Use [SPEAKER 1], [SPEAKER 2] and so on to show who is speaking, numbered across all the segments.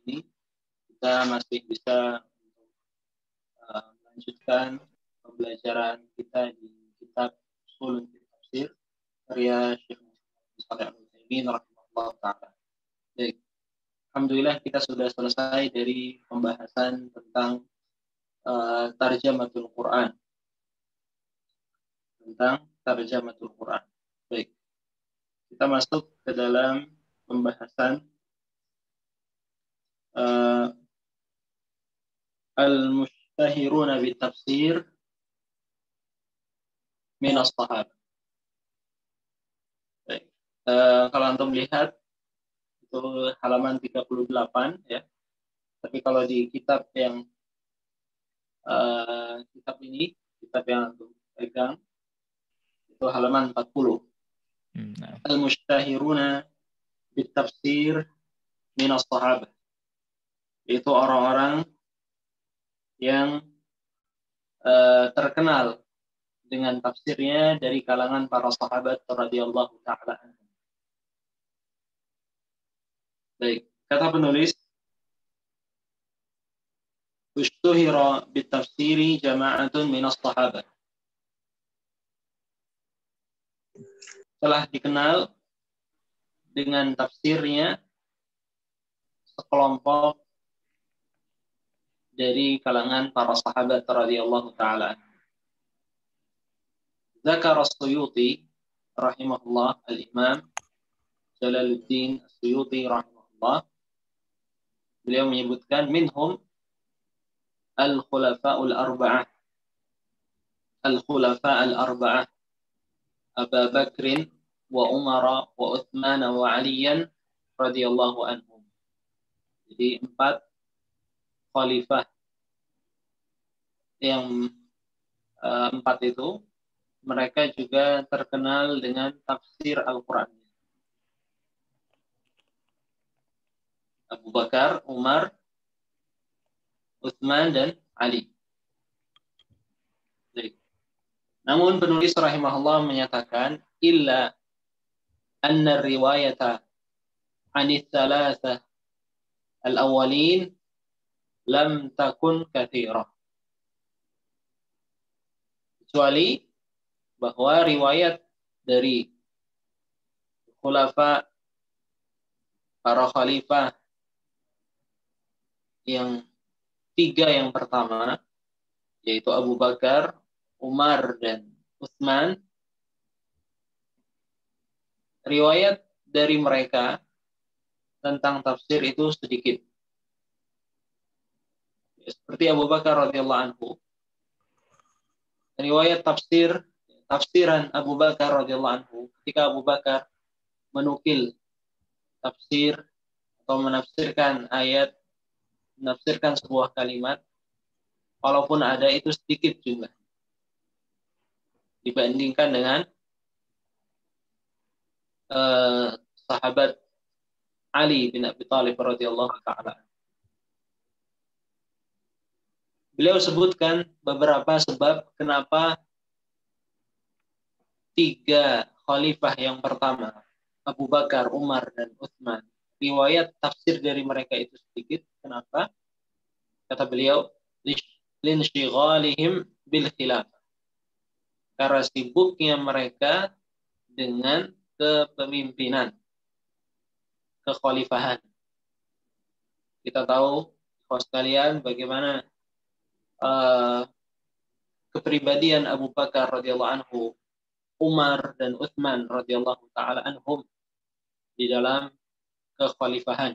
[SPEAKER 1] ini kita masih bisa melanjutkan pembelajaran kita di kitab Ushul Tafsir karya Syekh Muhammad Shalih Al-Utsaimin rahimahullah taala. Baik. Alhamdulillah kita sudah selesai dari pembahasan tentang tarjamatul Quran. Baik. Kita masuk ke dalam pembahasan al-mushtahiruna bitafsir min as-sahabah. Baik. Kalau antum lihat itu halaman 38 ya. Tapi kalau di kitab yang kitab yang antum pegang itu halaman 40. Al-mushtahiruna bitafsir min as-sahabah. Itu orang-orang yang terkenal dengan tafsirnya dari kalangan para sahabat radhiyallahu taala anhum. Baik, kata penulis, ushtuhira bitafsiri jama'atun minas sahabah. Telah dikenal dengan tafsirnya sekelompok dari kalangan para sahabat radhiyallahu taala. Dzakara as-Suyuti rahimahullah, al-Imam Jalaluddin as-Suyuti rahimahullah, beliau menyebutkan minhum al-khulafa'ul arba'ah. Al-khulafa'ul arba'ah Abu Bakr wa Umar wa Uthman wa Ali radhiyallahu anhum. Jadi 4 khalifah yang 4 itu mereka juga terkenal dengan tafsir Al-Quran. Abu Bakar, Umar, Uthman dan Ali. Jadi, namun penulis rahimahullah menyatakan illa anna riwayata anith thalathah al-awwalin lam takun katsirah. Kecuali bahwa riwayat dari khulafa, para khalifah yang 3 yang pertama, yaitu Abu Bakar, Umar, dan Utsman, riwayat dari mereka tentang tafsir itu sedikit. Seperti Abu Bakar radhiyallahu anhu, riwayat tafsiran Abu Bakar radhiyallahu anhu, ketika Abu Bakar menukil tafsir atau menafsirkan ayat, menafsirkan sebuah kalimat, walaupun ada itu sedikit jumlah dibandingkan dengan sahabat Ali bin Abi Thalib radhiyallahu taala. Beliau sebutkan beberapa sebab kenapa 3 khalifah yang pertama, Abu Bakar, Umar, dan Utsman, riwayat tafsir dari mereka itu sedikit. Kenapa? Kata beliau, linshighalihim bil khilafah. Karena sibuknya mereka dengan kepemimpinan, kekhalifahan. Kita tahu, kawan sekalian, bagaimana kepribadian Abu Bakar radhiyallahu anhu, Umar dan Utsman radhiyallahu taala anhum di dalam kekhalifahan.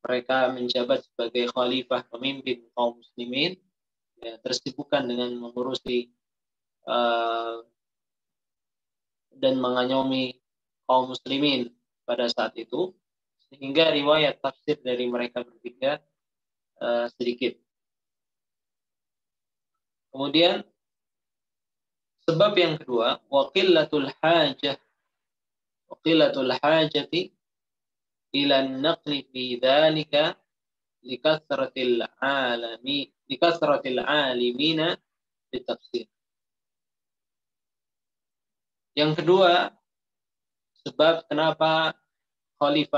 [SPEAKER 1] Mereka menjabat sebagai khalifah, pemimpin kaum muslimin, ya, tersibukkan dengan mengurusi dan mengayomi kaum muslimin pada saat itu, sehingga riwayat tafsir dari mereka bertiga sedikit. Kemudian sebab yang kedua, waqillatul hajati ila an-naqli fi dzalika likathratil alimina bitafsir. Yang kedua, sebab kenapa 3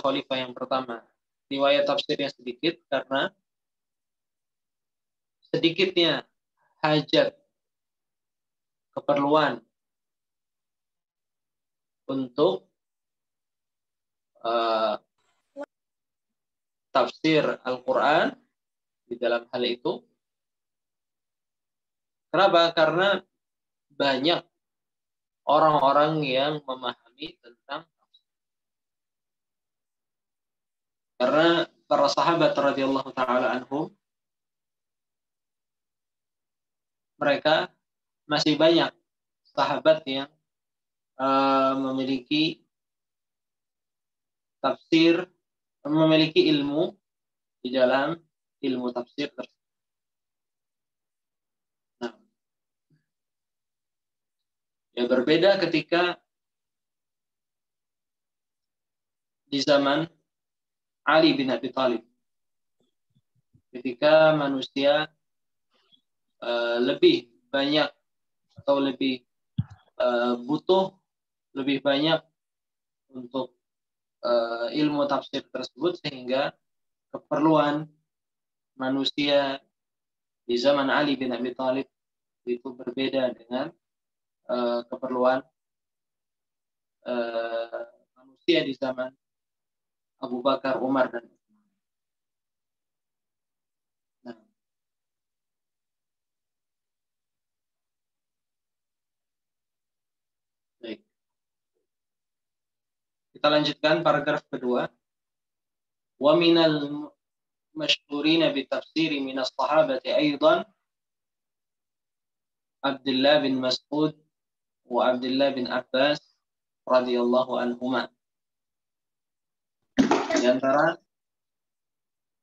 [SPEAKER 1] khalifah yang pertama, riwayat tafsirnya sedikit karena sedikitnya hajat, keperluan untuk tafsir Al-Quran di dalam hal itu. Kenapa? Karena banyak orang-orang yang memahami tentang tafsir. Karena para sahabat radhiyallahu taala anhum, mereka masih banyak sahabat yang memiliki tafsir, memiliki ilmu di dalam ilmu tafsir tersebut. Nah, ya berbeda ketika di zaman Ali bin Abi Thalib, ketika manusia lebih banyak atau lebih butuh lebih banyak untuk ilmu tafsir tersebut, sehingga keperluan manusia di zaman Ali bin Abi Thalib itu berbeda dengan keperluan manusia di zaman Abu Bakar, Umar, dan Utsman. Nah, baik. Kita lanjutkan paragraf kedua. Wa minal mashhurina bi tafsiri min as-sahabati aidan Abdullah bin Mas'ud wa Abdullah bin Abbas radhiyallahu anhuma. Di antara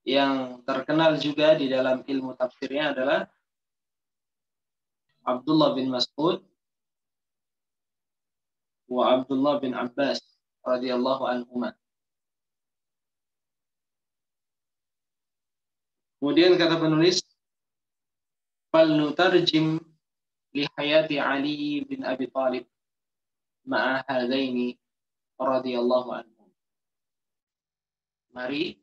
[SPEAKER 1] yang terkenal juga di dalam ilmu tafsirnya adalah Abdullah bin Mas'ud wa Abdullah bin Abbas radhiyallahu anhuma. Kemudian kata penulis, fal nutarjim li hayati Ali bin Abi Thalib ma'a hadaini radhiyallahu anhum. Mari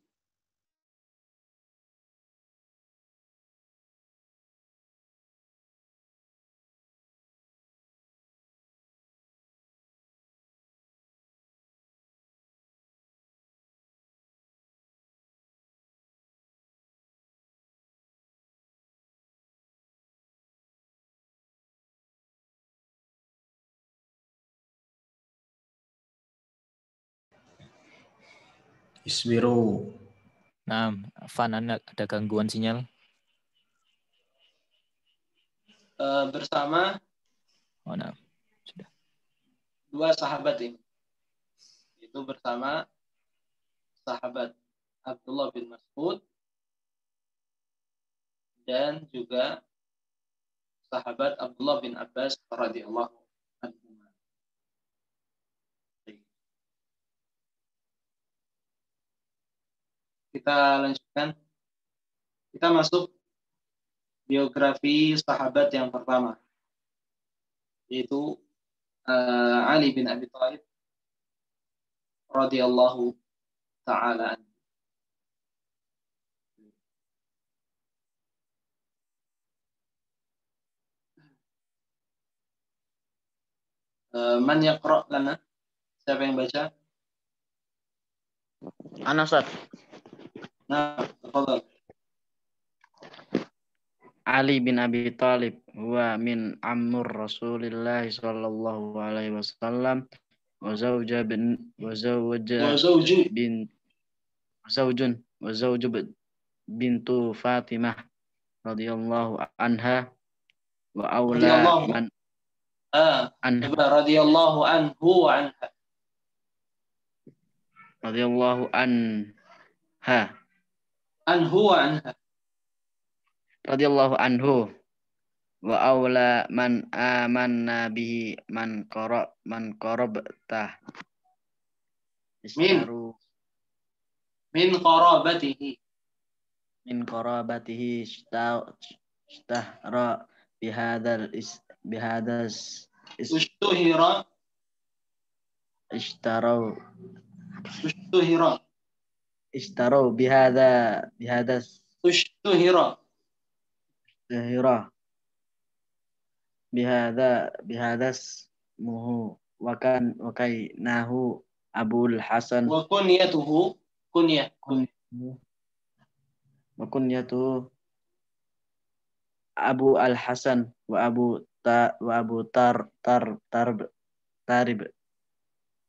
[SPEAKER 2] Isbiru.
[SPEAKER 3] Nah, Van, ada gangguan sinyal?
[SPEAKER 1] Bersama
[SPEAKER 3] Nah, sudah.
[SPEAKER 1] dua sahabat ini. Itu bersama sahabat Abdullah bin Mas'ud dan juga sahabat Abdullah bin Abbas radhiyallahu anhu. Kita lanjutkan. Kita masuk biografi sahabat yang pertama, yaitu Ali bin Abi Thalib radhiyallahu taala anhu. Man yaqra lana? Siapa yang baca?
[SPEAKER 4] Ana Ustaz.
[SPEAKER 1] Nah, tafadhal.
[SPEAKER 4] Ali bin Abi Thalib huwa min ammur Rasulillah sallallahu alaihi wasallam wa zawja bintu Fatimah radhiyallahu anha wa aula man
[SPEAKER 1] radhiyallahu anhu wa anha.
[SPEAKER 4] Radhiyallahu anha.
[SPEAKER 1] Anhu wa anha.
[SPEAKER 4] Radhiyallahu anhu wa aula man amanna bihi man qarabtah. Min qarabatihi istahra bihadal
[SPEAKER 1] Ushtuhira
[SPEAKER 4] ishtarau Ishtaro bihada
[SPEAKER 1] Ushtuhira.
[SPEAKER 4] zahira bihadas muhu wakai nahu Abul Hasan
[SPEAKER 1] Wa kunyatuhu. Kunyah.
[SPEAKER 4] wa kunyatuhu Abu Al Hasan wa Abu Tarib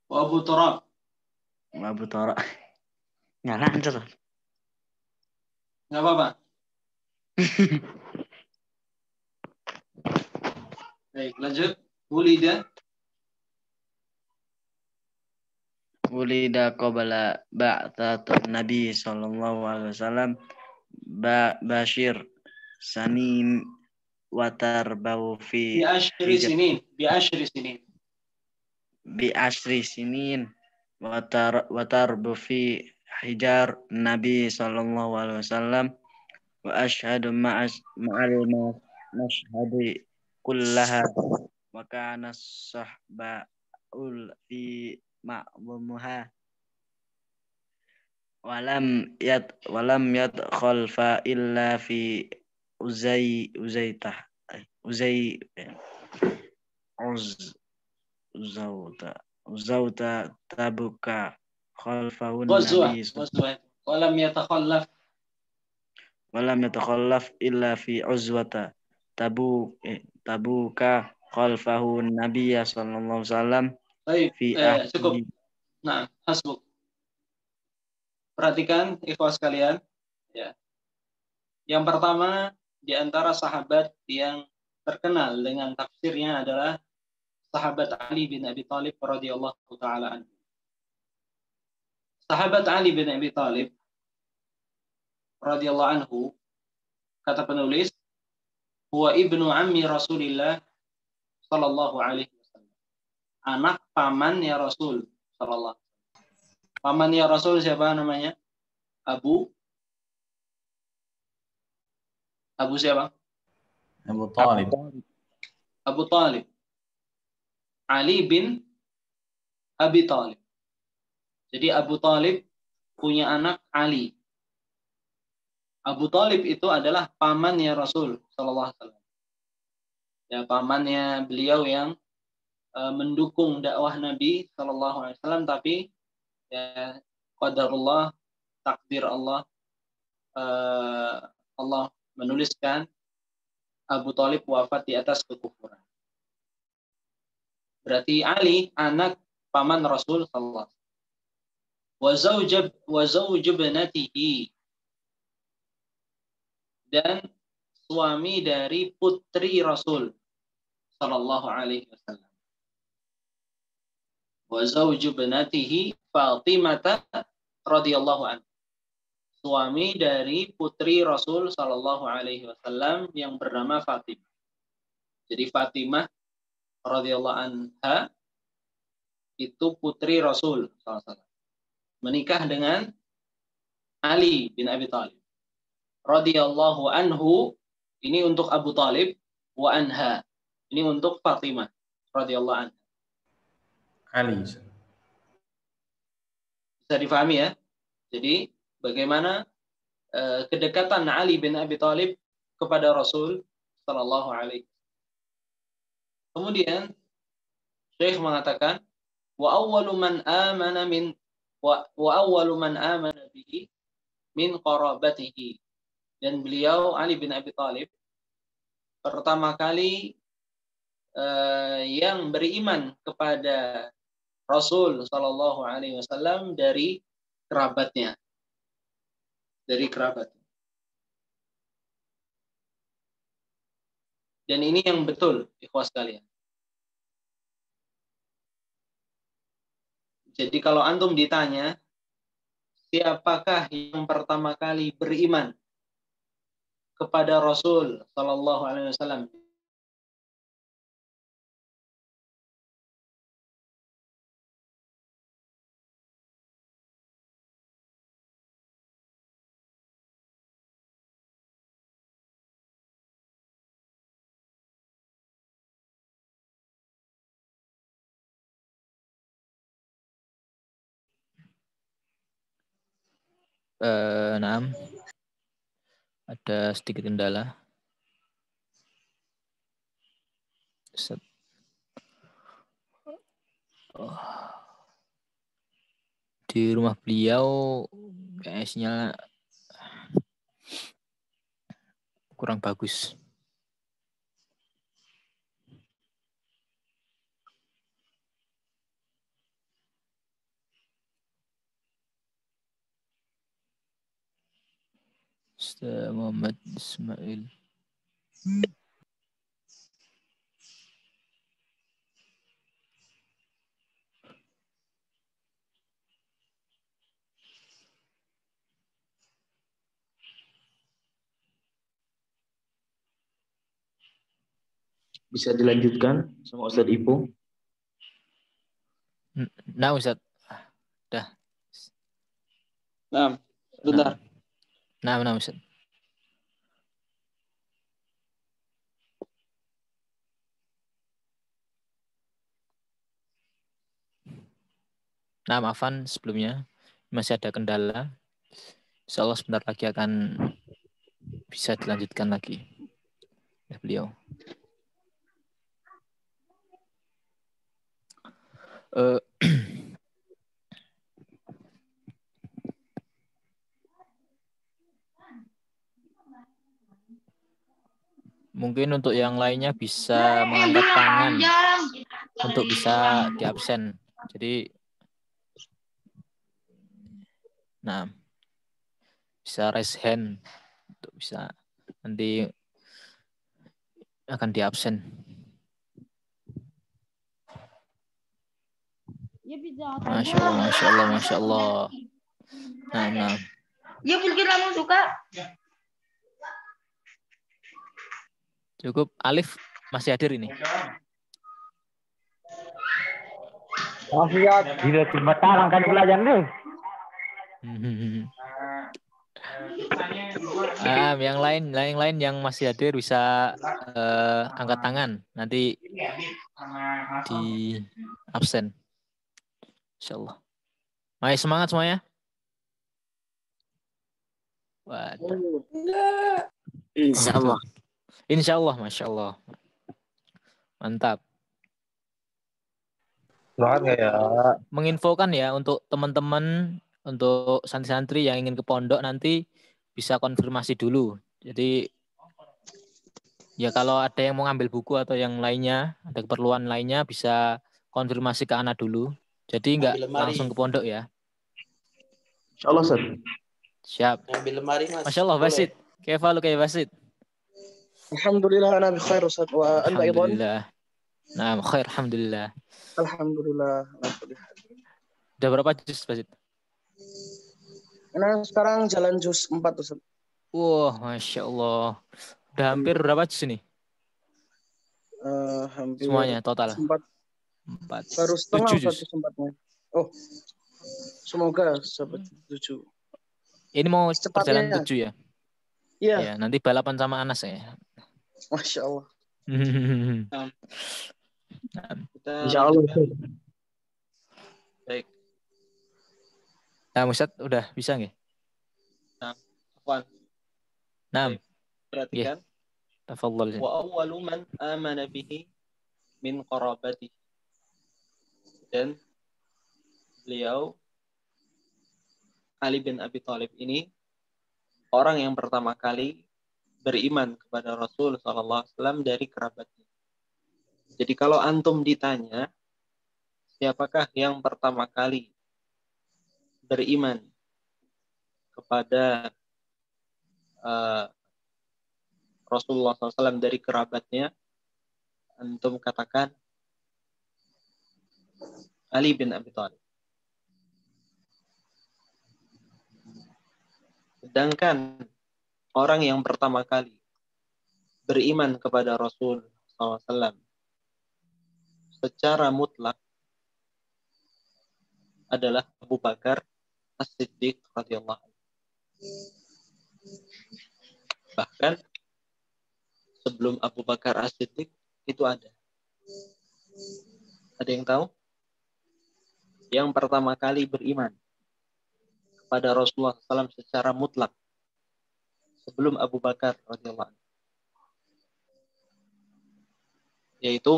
[SPEAKER 1] Wa Abu Turab.
[SPEAKER 4] wa Abu Tara. Nggak lancar.
[SPEAKER 1] Nggak apa-apa. Baik, lanjut.
[SPEAKER 4] Wulida qabla ba'tsatun Nabi sallallahu alaihi wasallam Bashir Sanin Watarbau
[SPEAKER 1] Bi
[SPEAKER 4] fi
[SPEAKER 1] ashri sinin. Bi ashri sinin.
[SPEAKER 4] bi asri sinin watarbu fi hijar Nabi sallallahu alaihi wasallam wa ashhadu ma'al mashhadi kullaha wa kana sahbaul fi ma'lumuha walam yadkhul fa illa fi uzaitah uzai uz uzauta tabuka khalfahun
[SPEAKER 1] Ghazwah.
[SPEAKER 4] nabi
[SPEAKER 1] Walam yatakhallaf.
[SPEAKER 4] walam yatakhallaf illa fi uzwata tabuka khalfahun nabi sallallahu alaihi wasallam
[SPEAKER 1] Baik,
[SPEAKER 4] fi
[SPEAKER 1] cukup.
[SPEAKER 4] ahli.
[SPEAKER 1] Nah, hasbuk. Perhatikan ikhwas sekalian. Ya. Yang pertama, di antara sahabat yang terkenal dengan tafsirnya adalah sahabat Ali bin Abi Thalib radhiyallahu taala anhu. Sahabat Ali bin Abi Thalib radhiyallahu anhu, kata penulis, huwa ibnu ammi Rasulillah sallallahu alaihi wasallam. Anak pamannya Rasul sallallahu. Pamannya Rasul siapa namanya? Abu siapa?
[SPEAKER 2] Abu Talib.
[SPEAKER 1] Abu Talib. Ali bin Abi Talib. Jadi Abu Talib punya anak Ali. Abu Talib itu adalah pamannya Rasul sallallahu alaihi wasallam. Ya, pamannya beliau yang mendukung dakwah Nabi sallallahu alaihi wasallam, tapi ya qadarullah, takdir Allah, Allah menuliskan Abu Talib wafat di atas kekufuran. Berarti Ali anak paman Rasul sallallahu alaihi wasallam. Wa zawj ibnatihi, dan suami dari putri Rasul sallallahu alaihi wasallam. Wa zawj ibnatihi Fatimah radhiyallahu anha. Suami dari putri Rasul sallallahu alaihi wasallam yang bernama Fatimah. Jadi Fatimah radhiyallahu anha itu putri Rasul sallallahu alaihi wasallam. Menikah dengan Ali bin Abi Thalib radhiyallahu anhu, ini untuk Abu Talib, wa anha, ini untuk Fatimah radhiyallahu anha.
[SPEAKER 2] Ali.
[SPEAKER 1] Bisa difahami ya? Jadi bagaimana kedekatan Ali bin Abi Thalib kepada Rasul sallallahu alaihi. Kemudian Syekh mengatakan wa awwalu man amana bihi min qarabatihi, dan beliau Ali bin Abi Thalib pertama kali yang beriman kepada Rasul sallallahu alaihi wasallam dari kerabatnya. Dan ini yang betul, ikhwas sekalian. Jadi kalau antum ditanya, siapakah yang pertama kali beriman kepada Rasul sallallahu alaihi wasallam?
[SPEAKER 3] Nah, ada sedikit kendala. Di rumah beliau kayaknya kurang bagus. Ustaz Muhammad Ismail.
[SPEAKER 5] Bisa dilanjutkan sama Ustadz Ipo?
[SPEAKER 3] Nah, Ustaz. Dah.
[SPEAKER 1] Nah, sebentar.
[SPEAKER 3] Nah, Ustaz. Nah, maafan sebelumnya masih ada kendala. Insya Allah sebentar lagi akan bisa dilanjutkan lagi oleh beliau. Mungkin untuk yang lainnya bisa mengangkat tangan untuk bisa di absen. Jadi, nah, bisa raise hand untuk bisa nanti akan di absen. Masya Allah, Masya Allah, Masya Allah. Nah.
[SPEAKER 6] Ya mungkin kamu suka.
[SPEAKER 3] Cukup. Alif masih hadir ini.
[SPEAKER 7] Maaf, bila batal kan pelajaran tu.
[SPEAKER 3] Yang lain yang masih hadir bisa angkat tangan. Nanti di absen. Insyaallah. Mari semangat semuanya. Waduh.
[SPEAKER 5] Insyaallah.
[SPEAKER 3] Insyaallah, Masya Allah. Mantap.
[SPEAKER 7] Semangat ya.
[SPEAKER 3] Menginfokan ya untuk teman-teman, untuk santri-santri yang ingin ke pondok nanti bisa konfirmasi dulu. Jadi ya kalau ada yang mau ngambil buku atau yang lainnya, ada keperluan lainnya bisa konfirmasi ke Ana dulu. Jadi enggak langsung ke pondok ya.
[SPEAKER 5] Insyaallah, Ustaz.
[SPEAKER 3] Siap.
[SPEAKER 5] Ambil lemari, Mas.
[SPEAKER 3] Masya Allah, Basit. Kaifa lu kayak Basit?
[SPEAKER 8] Alhamdulillah ana bi khair Ustaz wa anta aidan.
[SPEAKER 3] Alhamdulillah. Nah, khair alhamdulillah.
[SPEAKER 8] Alhamdulillah.
[SPEAKER 3] Udah berapa juz, Basit?
[SPEAKER 8] Nah, sekarang jalan juz 4 Ustaz.
[SPEAKER 3] Wah, Masya Allah. Udah hampir berapa juz ini?
[SPEAKER 8] Hampir
[SPEAKER 3] semuanya total.
[SPEAKER 8] 4. Baru
[SPEAKER 3] 7
[SPEAKER 8] setengah
[SPEAKER 3] juz.
[SPEAKER 8] sempatnya. Oh. Semoga sampai 7.
[SPEAKER 3] Ini mau
[SPEAKER 8] Secepatnya
[SPEAKER 3] perjalanan 7 ya?
[SPEAKER 8] Iya.
[SPEAKER 3] Ya, nanti balapan sama Anas ya.
[SPEAKER 8] Masya Allah.
[SPEAKER 5] Insyaallah.
[SPEAKER 1] Baik.
[SPEAKER 3] Nah, Ustaz udah bisa nggih?
[SPEAKER 1] Afwan.
[SPEAKER 3] Nah.
[SPEAKER 1] Perhatikan.
[SPEAKER 3] Tafadhol.
[SPEAKER 1] Wa awwalu man amana bihi min qarabati. Dan beliau Ali bin Abi Thalib ini orang yang pertama kali beriman kepada Rasul SAW dari kerabatnya. Jadi kalau antum ditanya, siapakah yang pertama kali beriman kepada Rasulullah SAW dari kerabatnya, antum katakan Ali bin Abi Thalib. Sedangkan orang yang pertama kali beriman kepada Rasul SAW secara mutlak adalah Abu Bakar As-Siddiq radhiyallahu anhu. Bahkan sebelum Abu Bakar As-Siddiq itu ada. Ada yang tahu? Yang pertama kali beriman kepada Rasulullah SAW secara mutlak sebelum Abu Bakar radhiyallahu anhu, yaitu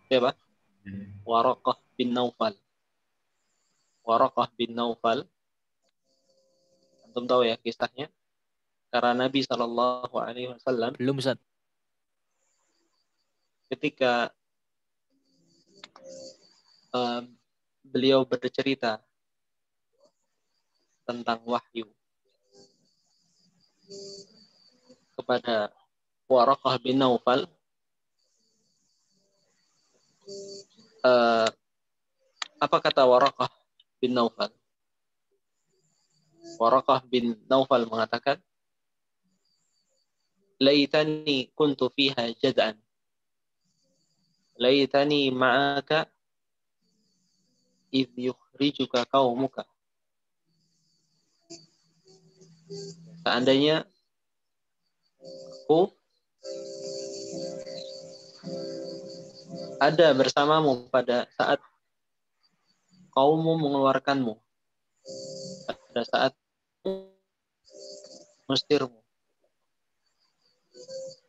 [SPEAKER 1] siapa? Waraqah bin Naufal. Waraqah bin Naufal, antum tahu ya kisahnya? Karena Nabi SAW
[SPEAKER 3] Belum, Ustaz.
[SPEAKER 1] ketika beliau bercerita tentang wahyu kepada Waraqah bin Naufal, apa kata Waraqah bin Naufal? Waraqah bin Naufal mengatakan, laitani kuntu fiha jad'an, laitani ma'aka idh yukhrijuka qaumuka. Seandainya aku ada bersamamu pada saat kaummu mengeluarkanmu, pada saat mengusirmu.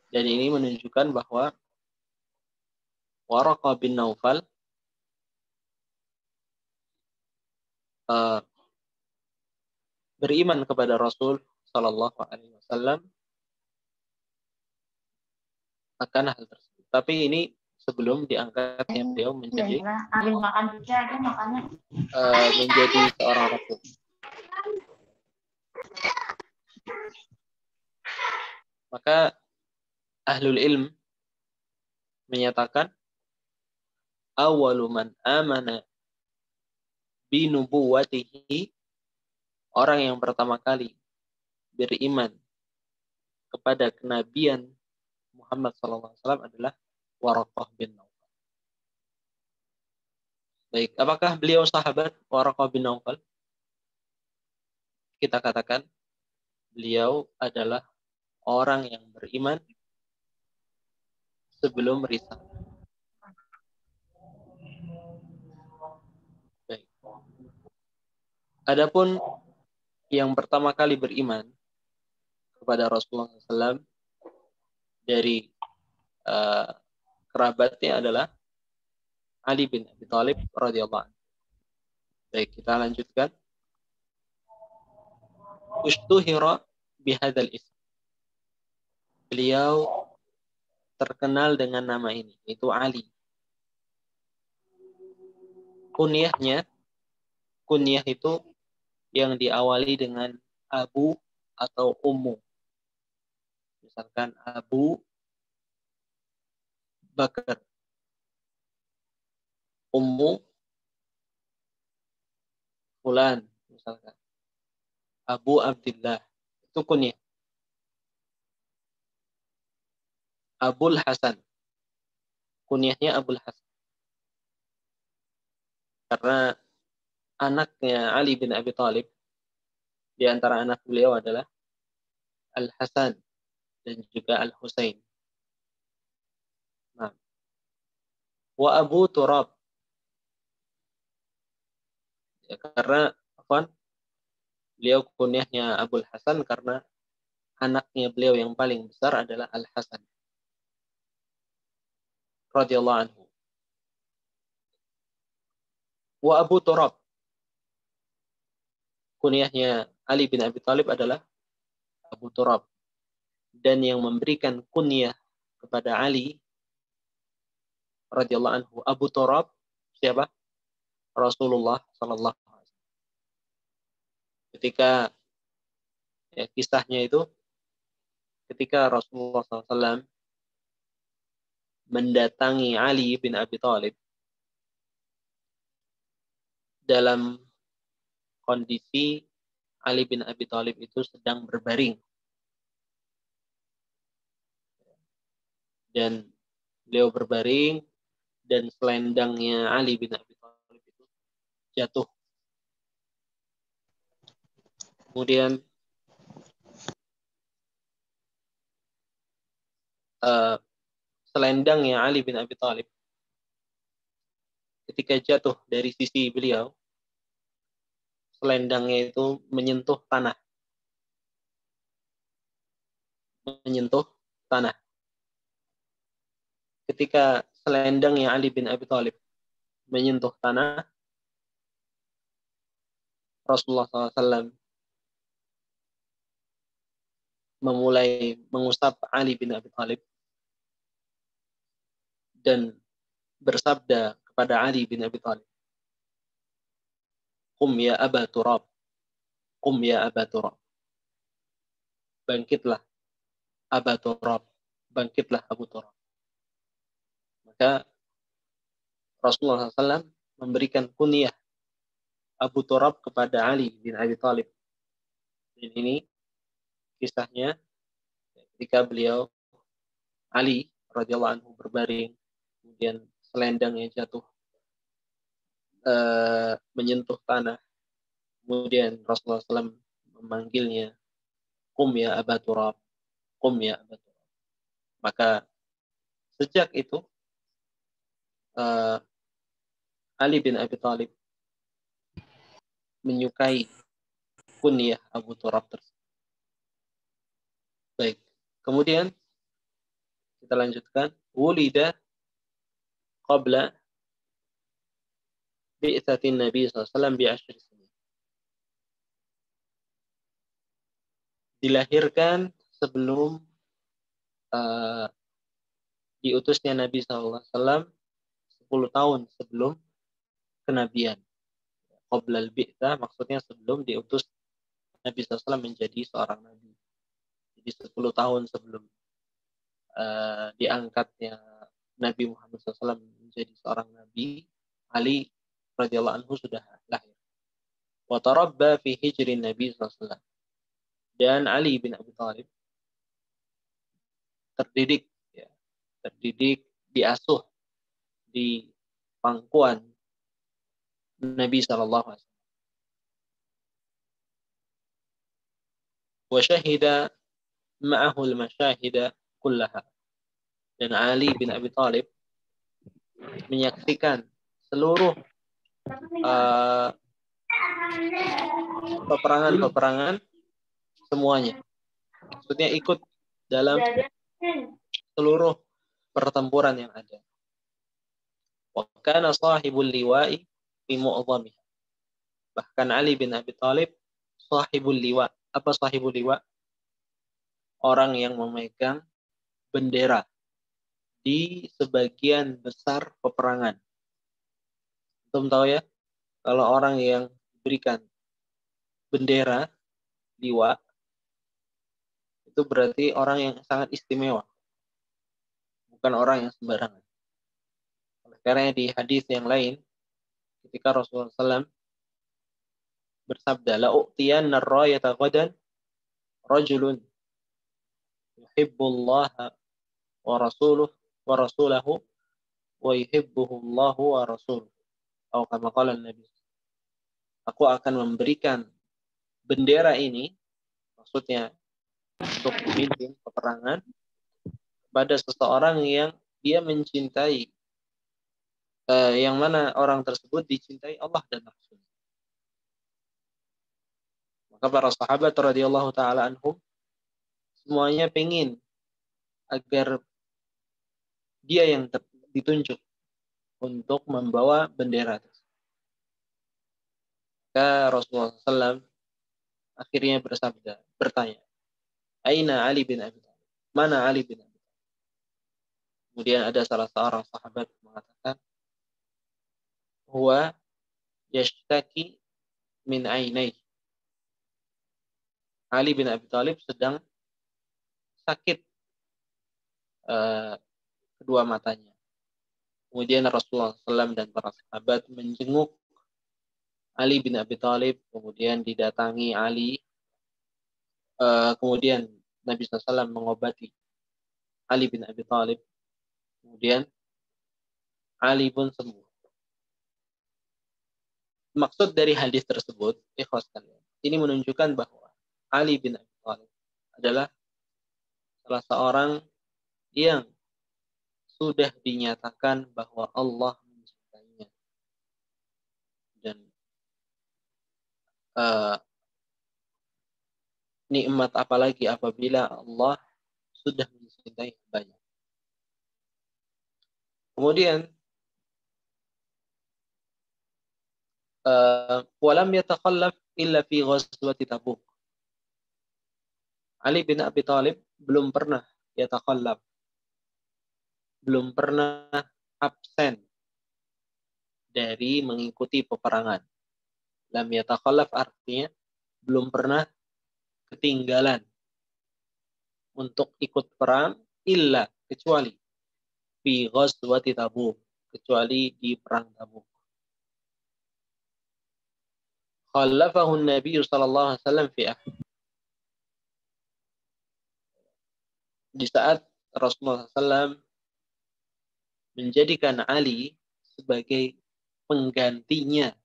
[SPEAKER 1] Dan ini menunjukkan bahwa Waraqah bin Naufal beriman kepada Rasul Sallallahu Alaihi Wasallam akan hal tersebut. Tapi ini sebelum diangkatnya beliau menjadi menjadi seorang rasul. Maka ahlul ilm menyatakan awwalu man amana bi nubuwwatihi, orang yang pertama kali beriman kepada kenabian Muhammad SAW adalah Waraqah bin Naufal. Baik, apakah beliau sahabat Waraqah bin Naufal? Kita katakan beliau adalah orang yang beriman sebelum risalah. Baik. Adapun yang pertama kali beriman kepada Rasulullah SAW dari kerabatnya adalah Ali bin Abi Thalib radhiyallahu anhu. Baik, kita lanjutkan. Ushtuhira bihadzal ism. Beliau terkenal dengan nama ini, yaitu Ali. Kunyah itu yang diawali dengan Abu atau Ummu. Misalkan Abu Bakar, Ummu Fulan, misalkan Abu Abdillah, itu kunyah. Abul Hasan, kunyahnya Abul Hasan, karena anaknya Ali bin Abi Thalib, di antara anak beliau adalah Al-Hasan dan juga Al-Husain. Nah, wa Abu Turab, ya, karena beliau kunyahnya Abul Hasan karena anaknya beliau yang paling besar adalah Al-Hasan radhiyallahu anhu. Wa Abu Turab, kunyahnya Ali bin Abi Thalib adalah Abu Turab. Dan yang memberikan kunyah kepada Ali radhiyallahu anhu Abu Turab siapa? Rasulullah sallallahu alaihi wasallam. Ketika kisahnya itu ketika Rasulullah SAW mendatangi Ali bin Abi Thalib dalam kondisi Ali bin Abi Thalib itu sedang berbaring dan beliau berbaring dan selendangnya Ali bin Abi Thalib itu jatuh. Kemudian selendangnya Ali bin Abi Thalib ketika jatuh dari sisi beliau, selendangnya itu menyentuh tanah. Menyentuh tanah. Ketika selendangnya Ali bin Abi Thalib menyentuh tanah, Rasulullah SAW memulai mengusap Ali bin Abi Thalib dan bersabda kepada Ali bin Abi Thalib, "Qum ya Aba Turab, qum ya Aba Turab." Bangkitlah Aba Turab, bangkitlah Abu Turab. Maka Rasulullah SAW memberikan kunyah Abu Turab kepada Ali bin Abi Thalib. Dan ini kisahnya ketika beliau Ali radhiyallahu anhu berbaring, kemudian selendangnya jatuh menyentuh tanah. Kemudian Rasulullah SAW memanggilnya, "Qum ya Aba Turab, qum ya Aba Turab." Maka sejak itu Ali bin Abi Thalib menyukai kunyah Abu Turab tersebut. Baik. Kemudian kita lanjutkan. Wulida qabla bi'tsatin Nabi SAW bi'10 sinin. Dilahirkan sebelum diutusnya Nabi SAW 10 tahun sebelum kenabian. Qabla al-bi'tsah maksudnya sebelum diutus Nabi SAW menjadi seorang nabi. Jadi 10 tahun sebelum diangkatnya Nabi Muhammad SAW menjadi seorang nabi, Ali radhiyallahu anhu sudah lahir. Wa tarabba fi hijrin Nabi SAW. Dan Ali bin Abi Thalib terdidik, diasuh di pangkuan Nabi sallallahu alaihi wasallam. Wa syahida ma'ahu al-masyahida kullaha. Dan Ali bin Abi Thalib menyaksikan seluruh peperangan semuanya. Maksudnya ikut dalam seluruh pertempuran yang ada. Wa kana sahibul liwa'i fi mu'dhamiha. Bahkan Ali bin Abi Thalib sahibul liwa. Apa sahibul liwa? Orang yang memegang bendera di sebagian besar peperangan. Antum tahu ya, kalau orang yang diberikan bendera liwa itu berarti orang yang sangat istimewa, bukan orang yang sembarangan. Karena di hadis yang lain, ketika Rasulullah SAW bersabda, "La u'tiyanna ar-rayata ghadan rajulun yuhibbullaha wa rasulahu wa yuhibbuhu Allahu wa rasuluhu." Atau kama qala Nabi. Aku akan memberikan bendera ini, maksudnya untuk memimpin peperangan, pada seseorang yang dia mencintai, yang mana orang tersebut dicintai Allah dan Rasul. Maka para sahabat radhiyallahu taala anhum semuanya pengen agar dia yang ditunjuk untuk membawa bendera tersebut. Maka Rasulullah SAW akhirnya bertanya, "Aina Ali bin Abi Thalib? Mana Ali bin Abi Thalib?" Kemudian ada salah seorang sahabat mengatakan, "Huwa yashtaki min ainai." Ali bin Abi Thalib sedang sakit kedua matanya. Kemudian Rasulullah SAW dan para sahabat menjenguk Ali bin Abi Thalib, kemudian didatangi Ali, kemudian Nabi SAW mengobati Ali bin Abi Thalib, kemudian Ali pun sembuh. Maksud dari hadis tersebut, ikhwas sekalian, ini menunjukkan bahwa Ali bin Abi Thalib adalah salah seorang yang sudah dinyatakan bahwa Allah mencintainya. Dan nikmat apalagi apabila Allah sudah mencintai hambanya. Kemudian walam yatakhallaf illa fi ghazwati Tabuk. Ali bin Abi Thalib belum pernah yatakhallaf, belum pernah absen dari mengikuti peperangan. Lam yatakhallaf artinya belum pernah ketinggalan untuk ikut perang illa kecuali fi ghazwati Tabuk, kecuali di perang Tabuk. Khallafahu Nabi sallallahu alaihi wasallam fi di saat Rasulullah SAW menjadikan Ali sebagai penggantinya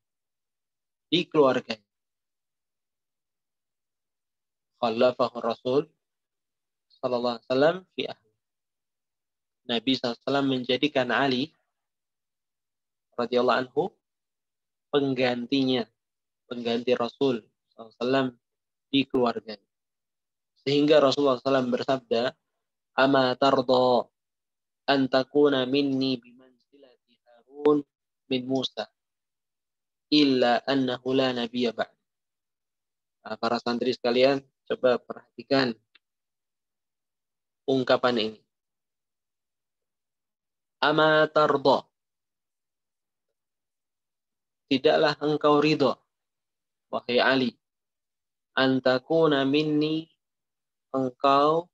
[SPEAKER 1] di keluarga. Khallafahu Rasul sallallahu alaihi wasallam fi ahli. Nabi SAW menjadikan Ali radhiyallahu anhu penggantinya, pengganti Rasul SAW di keluarganya. Sehingga Rasulullah SAW bersabda, "Ama tarda an takuna minni bimanzilati Harun min Musa illa annahu la nabiyya ba'd." Para santri sekalian, coba perhatikan ungkapan ini. Ama tarda, tidaklah engkau ridho, wahai Ali, antakuna minni, engkau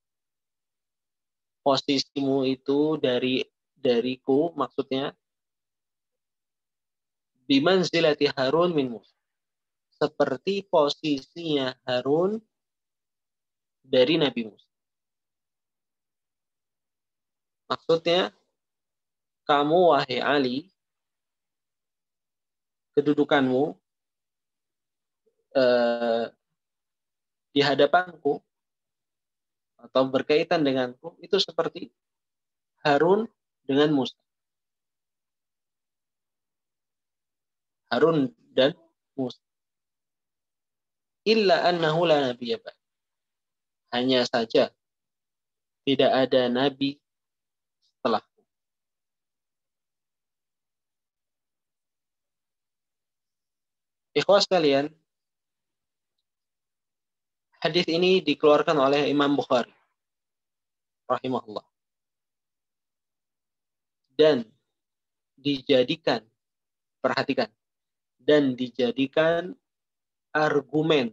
[SPEAKER 1] posisimu itu dariku, maksudnya bimanzilati Harun min Musa, seperti posisinya Harun dari Nabi Musa. Maksudnya, kamu wahai Ali, kedudukanmu di hadapanku atau berkaitan denganku itu seperti Harun dengan Musa. Harun dan Musa. Illa annahu la nabiyya ba'd. Hanya saja tidak ada nabi setelahku. Ikhwas sekalian, hadis ini dikeluarkan oleh Imam Bukhari rahimahullah dan dijadikan, perhatikan, dan dijadikan argumen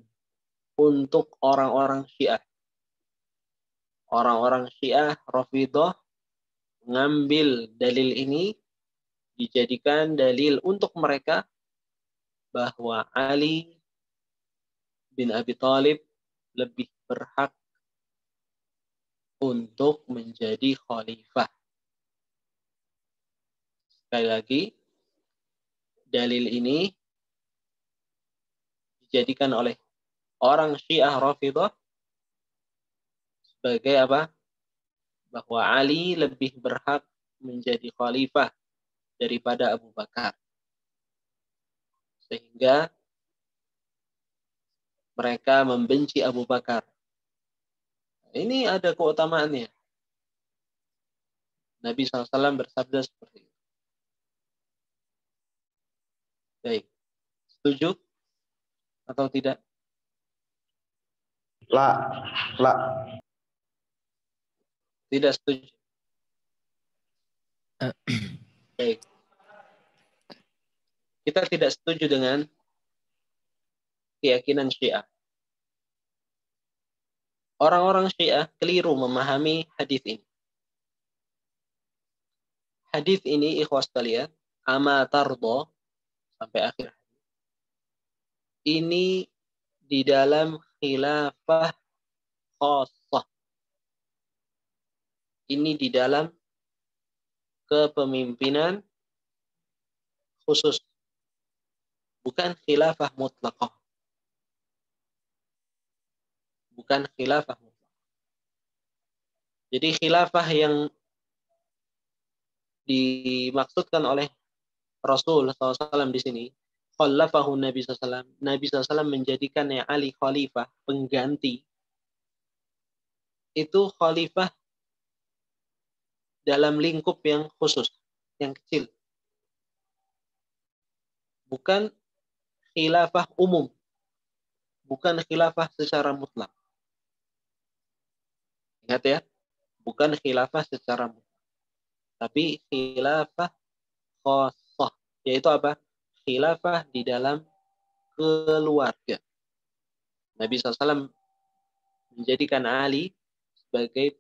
[SPEAKER 1] untuk orang-orang Syiah. Orang-orang Syiah Rafidhah mengambil dalil ini dijadikan dalil untuk mereka bahwa Ali bin Abi Thalib lebih berhak untuk menjadi khalifah. Sekali lagi, dalil ini dijadikan oleh orang Syiah Rafidhah sebagai apa? Bahwa Ali lebih berhak menjadi khalifah daripada Abu Bakar. Sehingga mereka membenci Abu Bakar. Ini ada keutamaannya. Nabi SAW bersabda seperti itu. Baik. Setuju atau tidak?
[SPEAKER 5] La.
[SPEAKER 1] Tidak setuju. Baik. Kita tidak setuju dengan keyakinan Syiah. Orang-orang Syiah keliru memahami hadis ini. Hadis ini, ikhwas sekalian, ama tardo, sampai akhir. Ini di dalam khilafah khassah. Ini di dalam kepemimpinan khusus. Bukan khilafah mutlaqah. Bukan khilafah mutlaqah. Jadi khilafah yang dimaksudkan oleh Rasul SAW di sini khallafahu Nabi SAW. Nabi SAW menjadikan Ali khalifah, pengganti. Itu khalifah dalam lingkup yang khusus, yang kecil. Bukan khilafah umum. Bukan khilafah secara mutlak. Ingat ya, bukan khilafah secara mutlak. Tapi khilafah khassah. Yaitu apa? Khilafah di dalam keluarga. Nabi SAW menjadikan Ali sebagai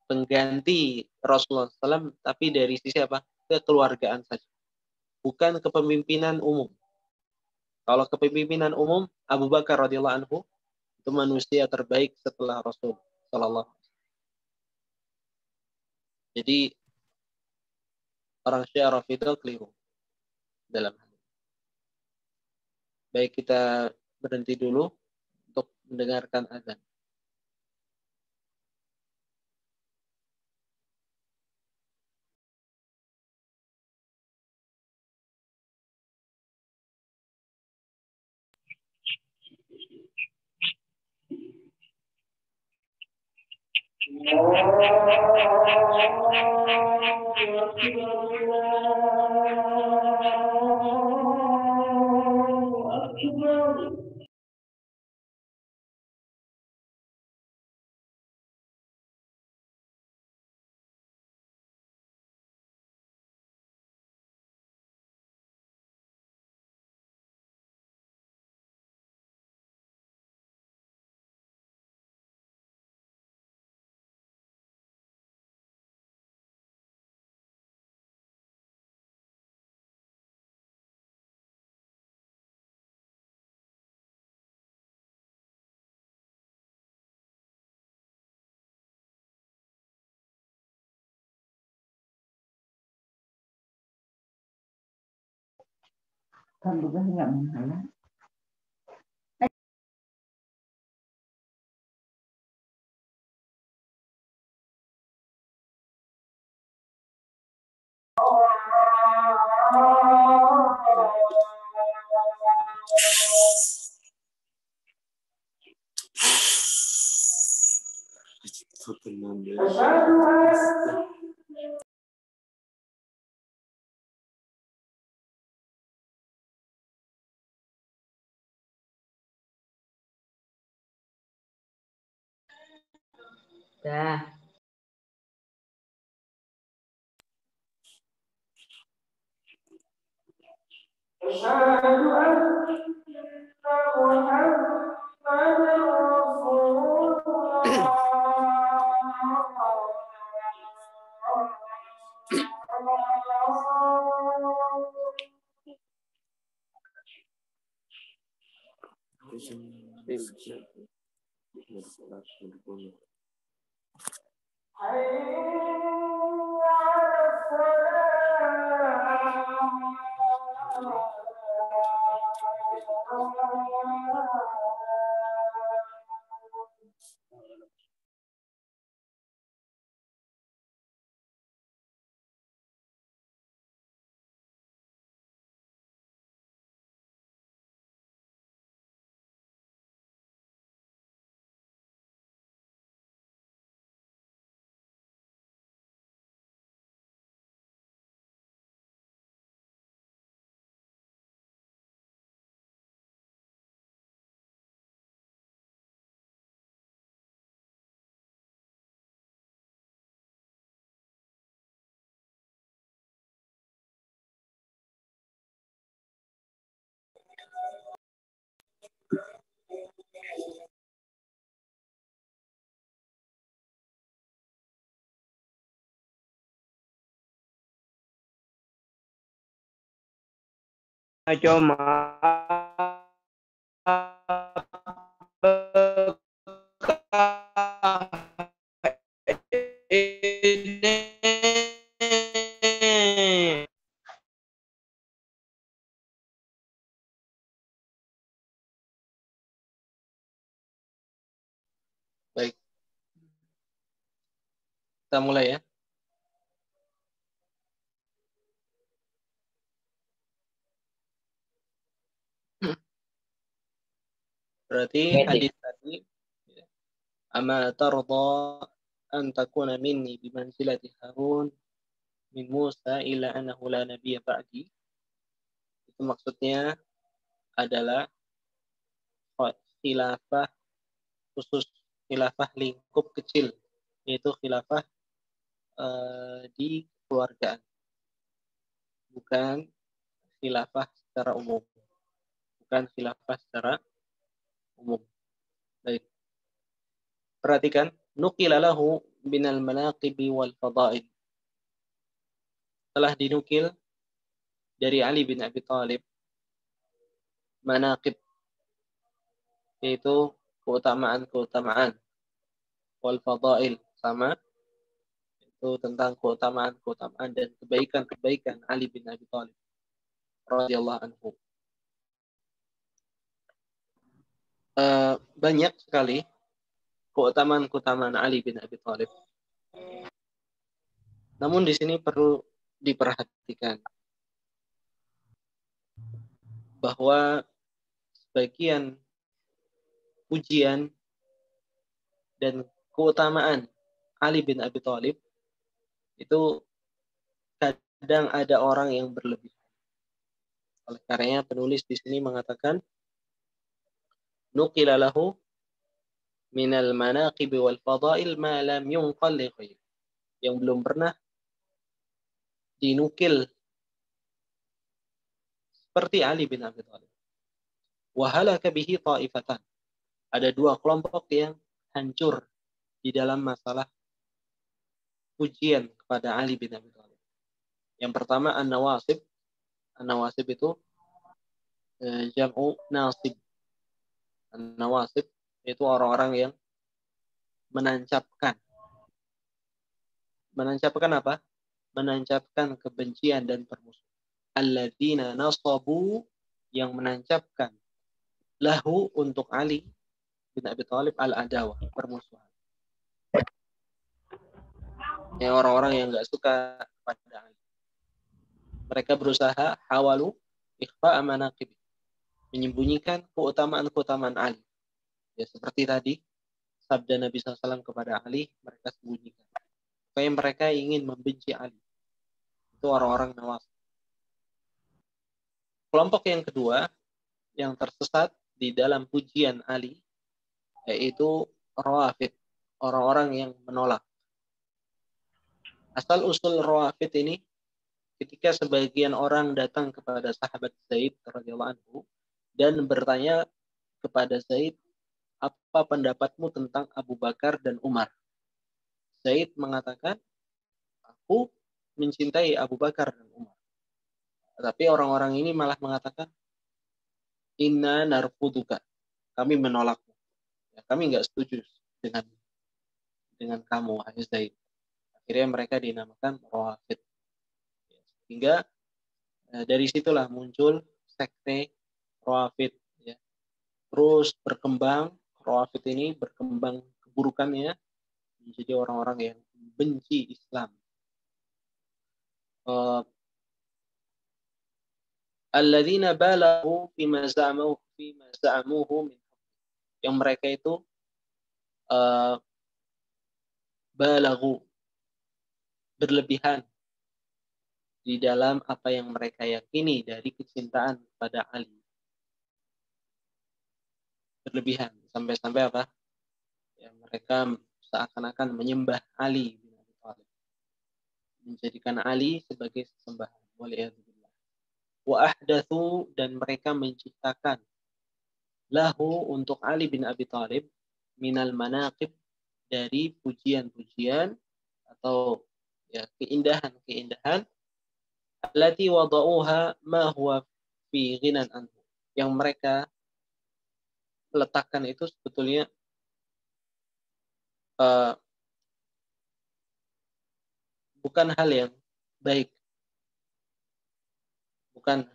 [SPEAKER 1] pengganti Rasulullah SAW, tapi dari sisi apa? Kekeluargaan saja. Bukan kepemimpinan umum. Kalau kepemimpinan umum, Abu Bakar radhiyallahu anhu itu manusia terbaik setelah Rasul sallallahu. Jadi orang Syiah Rafidhah keliru dalam hal ini. Baik, kita berhenti dulu untuk mendengarkan azan.
[SPEAKER 9] Kan juga nggak mengalah.
[SPEAKER 6] Dah.
[SPEAKER 1] Baik. Kita mulai ya. Berarti hadis tadi, ama tarda an takuna minni bimanzilati Harun min Musa ila annahu la nabiyya ba'di. Itu maksudnya adalah khilafah khusus, khilafah lingkup kecil, yaitu khilafah di keluargaan, bukan khilafah secara umum. Bukan khilafah secara umum. Baik. Perhatikan, nuqila lahu minal manaqibi wal fadail. Telah dinukil dari Ali bin Abi Thalib manaqib, yaitu keutamaan-keutamaan, wal fadail, sama itu tentang keutamaan-keutamaan dan kebaikan-kebaikan Ali bin Abi Thalib radhiyallahu anhu. Banyak sekali keutamaan-keutamaan Ali bin Abi Thalib. Namun di sini perlu diperhatikan bahwa sebagian pujian dan keutamaan Ali bin Abi Thalib itu kadang ada orang yang berlebihan. Oleh karenanya penulis di sini mengatakan nuqila lahu minal manaqib wal fadail ma lam yunqal li ghairi, yang belum pernah dinukil seperti Ali bin Abi Thalib. Wa halaka bihi ta'ifatan. Ada dua kelompok yang hancur di dalam masalah pujian kepada Ali bin Abi Thalib. Yang pertama an-nawasib. An-nawasib itu jam'u nasib. An-nawasib itu orang-orang yang menancapkan. Menancapkan apa? Menancapkan kebencian dan permusuhan. Alladzina nasabu, yang menancapkan lahu untuk Ali bin Abi Thalib al-adawah, permusuhan. Yang orang-orang yang enggak suka kepada Ali. Mereka berusaha hawalu ikhfa manaqib, menyembunyikan keutamaan-keutamaan Ali. Ya seperti tadi sabda Nabi SAW kepada Ali, mereka sembunyikan. Supaya mereka ingin membenci Ali. Itu orang-orang nawasib. Kelompok yang kedua yang tersesat di dalam pujian Ali yaitu Rawafid, orang-orang yang menolak. Asal usul Rawafid ini ketika sebagian orang datang kepada sahabat Zaid radhiyallahu anhu dan bertanya kepada Zaid, apa pendapatmu tentang Abu Bakar dan Umar? Zaid mengatakan, aku mencintai Abu Bakar dan Umar. Tapi orang-orang ini malah mengatakan, inna narfuduka, kami menolakmu. Ya, kami nggak setuju dengan kamu, wahai Zaid. Akhirnya mereka dinamakan Rawafid. Hingga dari situlah muncul sekte Rawafid. Ya. Terus berkembang, Rawafid ini berkembang keburukannya menjadi orang-orang yang benci Islam. Alladzina balaghu fima za'amuhu min, yang mereka itu balaghu, berlebihan di dalam apa yang mereka yakini dari kecintaan kepada Ali. Berlebihan sampai-sampai apa? Ya, mereka seakan-akan menyembah Ali bin Abi Thalib, menjadikan Ali sebagai sesembahan. Waliyadzubillah. Wa ahdatsu, dan mereka menciptakan lahu untuk Ali bin Abi Thalib minal manaqib, dari pujian-pujian atau ya keindahan-keindahan allati wada'uha ma huwa fi ghinan anhu, yang mereka letakkan itu sebetulnya bukan hal yang baik, bukan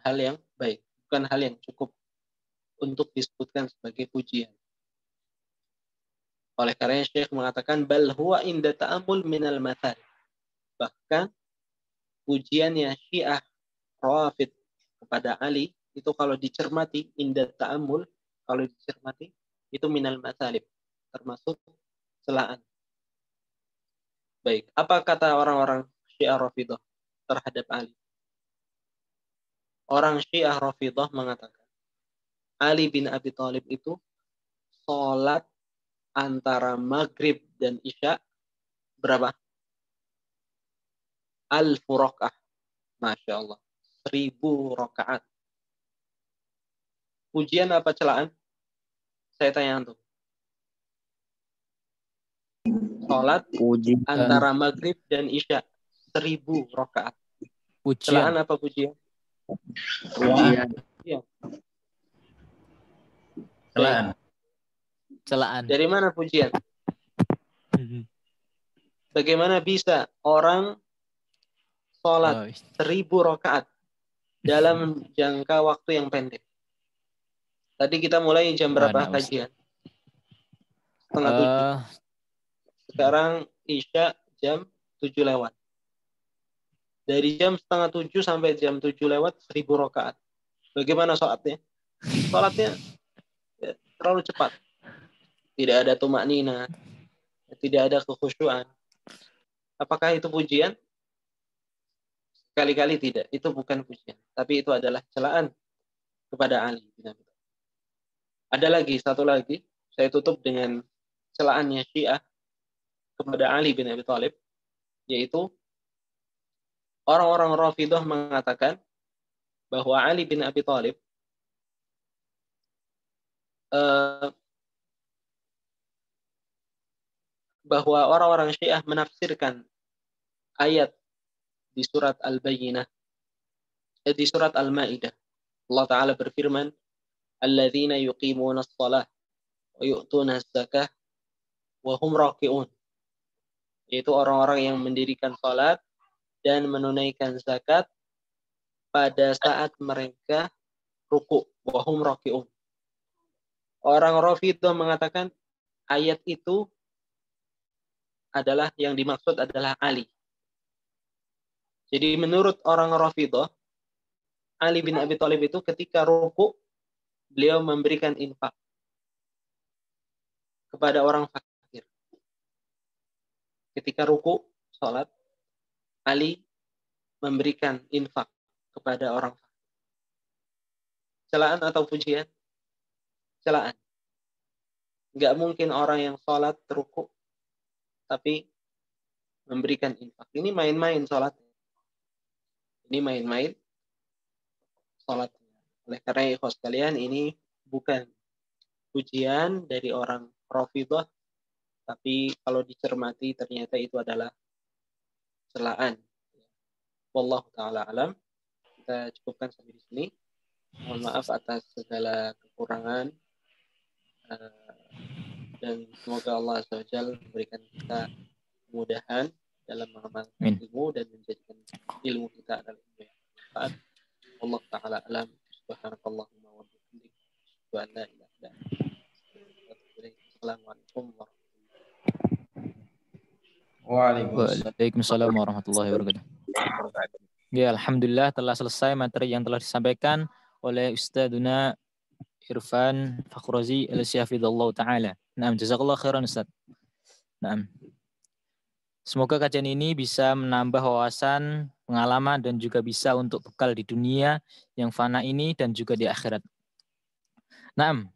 [SPEAKER 1] hal yang cukup untuk disebutkan sebagai pujian. Oleh karena Syekh mengatakan bal huwa inda ta'ammul minal mathal, bahkan pujiannya Syiah Rawafid kepada Ali itu kalau dicermati, inda ta'ammul, kalau dicermati Itu minal matsalib, termasuk celaan. Baik, apa kata orang-orang Syiah Rafidhah terhadap Ali? Orang Syiah Rafidhah mengatakan Ali bin Abi Thalib itu sholat antara maghrib dan isya berapa? 1000 rakaat. Masya Allah. 1000 rakaat. Pujian apa celaan? Saya tanya antum. Sholat antara maghrib dan isya 1000 rakaat. Celaan apa pujian?
[SPEAKER 4] Pujian.
[SPEAKER 2] Celaan.
[SPEAKER 3] Celaan.
[SPEAKER 1] Dari mana pujian? Bagaimana bisa orang sholat 1000 rakaat dalam jangka waktu yang pendek? Tadi kita mulai jam berapa kajian? 6:30. Sekarang isya jam 7 lewat. Dari jam 6:30 sampai jam 7 lewat 1000 rakaat. Bagaimana sholatnya? Sholatnya terlalu cepat. Tidak ada tumaknina, tidak ada kekhusyuan. Apakah itu pujian? Kali-kali tidak. Itu bukan pujian. Tapi itu adalah celaan kepada Ali bin Abi Thalib. Ada lagi, satu lagi. Saya tutup dengan celaannya Syiah kepada Ali bin Abi Thalib, yaitu orang-orang Rafidhah mengatakan bahwa Ali bin Abi Thalib bahwa orang-orang Syiah menafsirkan ayat di surat Al-Bayyinah, di surat Al-Maidah. Allah Ta'ala berfirman, alladzina yuqimuna as-salah wa yu'tuna az-zakah wa hum raki'un. Yaitu orang-orang yang mendirikan salat dan menunaikan zakat pada saat mereka ruku', wa hum raki'un. Orang Rafidhah mengatakan ayat itu adalah yang dimaksud adalah Ali. Jadi menurut orang Rafidhah, Ali bin Abi Thalib itu ketika ruku, beliau memberikan infak kepada orang fakir. Ketika ruku, salat, Ali memberikan infak kepada orang fakir. Celaan atau pujian? Celaan. Nggak mungkin orang yang salat ruku tapi memberikan infak. Ini main-main salat. Ini main-main salat. Oleh karena ikhwas sekalian, ini bukan pujian dari orang Rafidhah, tapi kalau dicermati ternyata itu adalah celaan. Wallahu ta'ala alam. Kita cukupkan sampai di sini. Mohon maaf atas segala kekurangan. Dan semoga Allah SWT memberikan kita kemudahan dalam mengamalkan ilmu dan menjadikan ilmu kita adalah ilmu yang bermanfaat. Allah Ta'ala alam. Subhanakallahumma wa bihamdik. Asyhadu an la ilaha illa anta. Assalamualaikum warahmatullahi wabarakatuh.
[SPEAKER 3] Waalaikumsalam warahmatullahi wabarakatuh. Ya, alhamdulillah telah selesai materi yang telah disampaikan oleh Ustadzuna Irfan Fakhrazi al-Syafidullah Ta'ala. Naam, jazakallah khairan Ustaz. Naam. Semoga kajian ini bisa menambah wawasan, pengalaman, dan juga bisa untuk bekal di dunia yang fana ini dan juga di akhirat. Naam,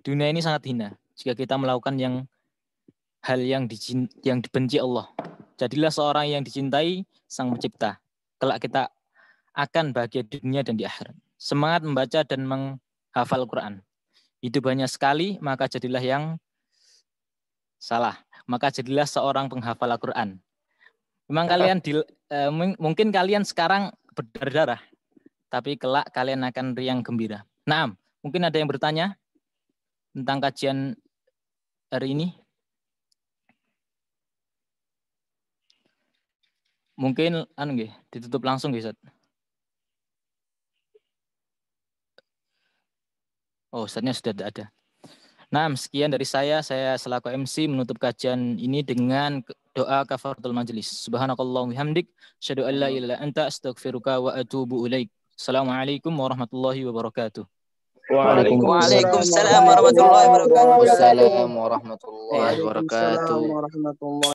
[SPEAKER 3] dunia ini sangat hina jika kita melakukan hal yang dibenci Allah. Jadilah seorang yang dicintai Sang Pencipta. Kelak kita akan bahagia di dunia dan di akhirat. Semangat membaca dan menghafal Quran. Hidup hanya sekali, maka jadilah yang salah. Maka jadilah seorang penghafal Al-Quran. Memang kalian mungkin kalian sekarang berdarah-darah, tapi kelak kalian akan riang gembira. Nah, mungkin ada yang bertanya tentang kajian hari ini. Mungkin ditutup langsung guys. Oh, Ustaznya sudah ada. Nah, sekian dari saya selaku MC menutup kajian ini dengan doa kafaratul majlis. Subhanakallahumma bihamdik, asyhadu an la ilaha illa anta, astaghfiruka wa atubu ilaik. Assalamualaikum warahmatullahi wabarakatuh.
[SPEAKER 5] Waalaikumsalam warahmatullahi wabarakatuh.
[SPEAKER 3] Waalaikumsalam warahmatullahi
[SPEAKER 4] warahmatullahi wabarakatuh.
[SPEAKER 8] warahmatullahi